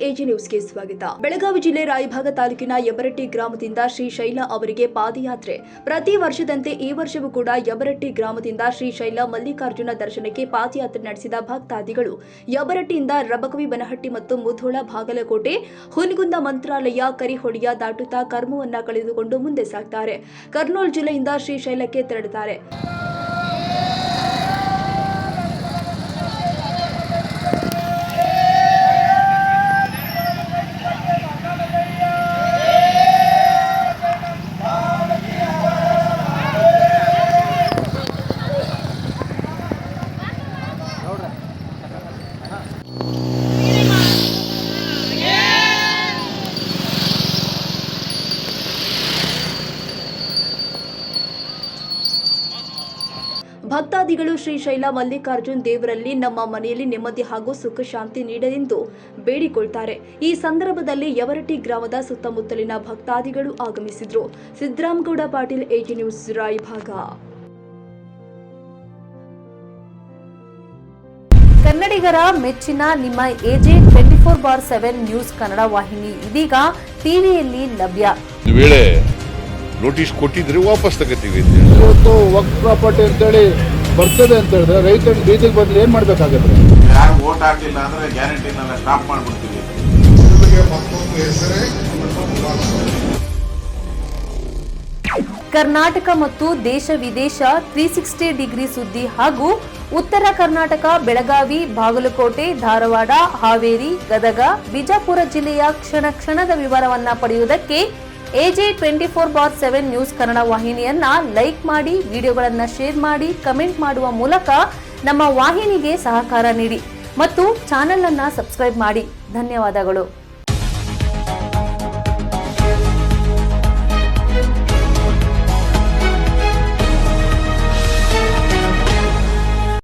AG ನ್ಯೂಸ್ಗೆ ಸ್ವಾಗತ. ಬೆಳಗಾವಿ ಜಿಲ್ಲೆ ರಾಯಭಾಗ ತಾಲೂಕಿನ ಯಬರಟ್ಟಿ ಗ್ರಾಮದಿಂದ ಶ್ರೀಶೈಲ ಅವರಿಗೆ ಪಾದಯಾತ್ರೆ. ಪ್ರತಿ ವರ್ಷದಂತೆ ಈ ವರ್ಷವೂ ಕೂಡ ಯಬರಟ್ಟಿ ಗ್ರಾಮದಿಂದ ಶ್ರೀಶೈಲ ಮಲ್ಲಿಕಾರ್ಜುನ ದರ್ಶನಕ್ಕೆ ಪಾದಯಾತ್ರೆ ನಡೆಸಿದ ಭಕ್ತಾದಿಗಳು ಯಬರಟ್ಟಿಯಿಂದ ರಬಕವಿ ಬನಹಟ್ಟಿ ಮತ್ತು ಮುಧೋಳ, ಬಾಗಲಕೋಟೆ, ಹುನಗುಂದ, ಮಂತ್ರಾಲಯ, ಕರಿಹೊಡಿಯ ದಾಟುತ್ತಾ ಕರ್ಮವನ್ನ ಕಳೆದುಕೊಂಡು ಮುಂದೆ ಸಾಗ್ತಾರೆ. ಕರ್ನೂಲ್ ಜಿಲ್ಲೆಯಿಂದ ಶ್ರೀಶೈಲಕ್ಕೆ ತೆರಳುತ್ತಾರೆ. ಭಕ್ತಾದಿಗಳು ಶ್ರೀಶೈಲ ಮಲ್ಲಿಕಾರ್ಜುನ್ ದೇವರಲ್ಲಿ ನಮ್ಮ ಮನೆಯಲ್ಲಿ ನೆಮ್ಮದಿ ಹಾಗೂ ಸುಖ ಶಾಂತಿ ನೀಡಲೆಂದು ಬೇಡಿಕೊಳ್ತಾರೆ. ಈ ಸಂದರ್ಭದಲ್ಲಿ ಯಬರಟ್ಟಿ ಗ್ರಾಮದ ಸುತ್ತಮುತ್ತಲಿನ ಭಕ್ತಾದಿಗಳು ಆಗಮಿಸಿದ್ರು. Siddaramagouda Patil, AG news, Raybag. ಕನ್ನಡಿಗರ ಮೆಚ್ಚಿನ ನಿಮ್ಮ ಎಜೆ 24/7 ನ್ಯೂಸ್ ಕನ್ನಡ ವಾಹಿನಿ ಇದೀಗ ಟಿವಿಯಲ್ಲಿ ಲಭ್ಯ. ನೋಟಿಸ್ ಕೊಟ್ಟಿದ್ರೆ ವಾಪಸ್ ತಗೋತೀವಿ. ಇವತ್ತು ವಕ್ಫ್ ಪ್ರಾಪರ್ಟಿ ಅಂತೇಳಿ ಬರ್ತದೆ ಅಂತ ಹೇಳಿದ್ರೆ ರೈತರು ಬೀದಿಗೆ ಬದಲು ಏನ್ ಮಾಡ್ಬೇಕಾಗತ್ತೆ? ಯಾರು ವೋಟ್ ಹಾಕಿಲ್ಲ ಅಂದ್ರೆ ಗ್ಯಾರಂಟಿನೆಲ್ಲ ಸ್ಟಾಪ್ ಮಾಡ್ಬಿಡ್ತೀವಿ. ಕರ್ನಾಟಕ ಮತ್ತು ದೇಶ ವಿದೇಶ 360 ಡಿಗ್ರಿ ಸುದ್ದಿ ಹಾಗೂ ಉತ್ತರ ಕರ್ನಾಟಕ, ಬೆಳಗಾವಿ, ಬಾಗಲಕೋಟೆ, ಧಾರವಾಡ, ಹಾವೇರಿ, ಗದಗ, ಬಿಜಾಪುರ ಜಿಲ್ಲೆಯ ಕ್ಷಣ ಕ್ಷಣದ ವಿವರವನ್ನ ಪಡೆಯುವುದಕ್ಕೆ ಎಜೆ 24/7 ನ್ಯೂಸ್ ಕನ್ನಡ ವಾಹಿನಿಯನ್ನ ಲೈಕ್ ಮಾಡಿ, ವಿಡಿಯೋಗಳನ್ನ ಶೇರ್ ಮಾಡಿ, ಕಮೆಂಟ್ ಮಾಡುವ ಮೂಲಕ ನಮ್ಮ ವಾಹಿನಿಗೆ ಸಹಕಾರ ನೀಡಿ ಮತ್ತು ಚಾನೆಲ್ ಅನ್ನ ಸಬ್ಸ್ಕ್ರೈಬ್ ಮಾಡಿ. ಧನ್ಯವಾದಗಳು.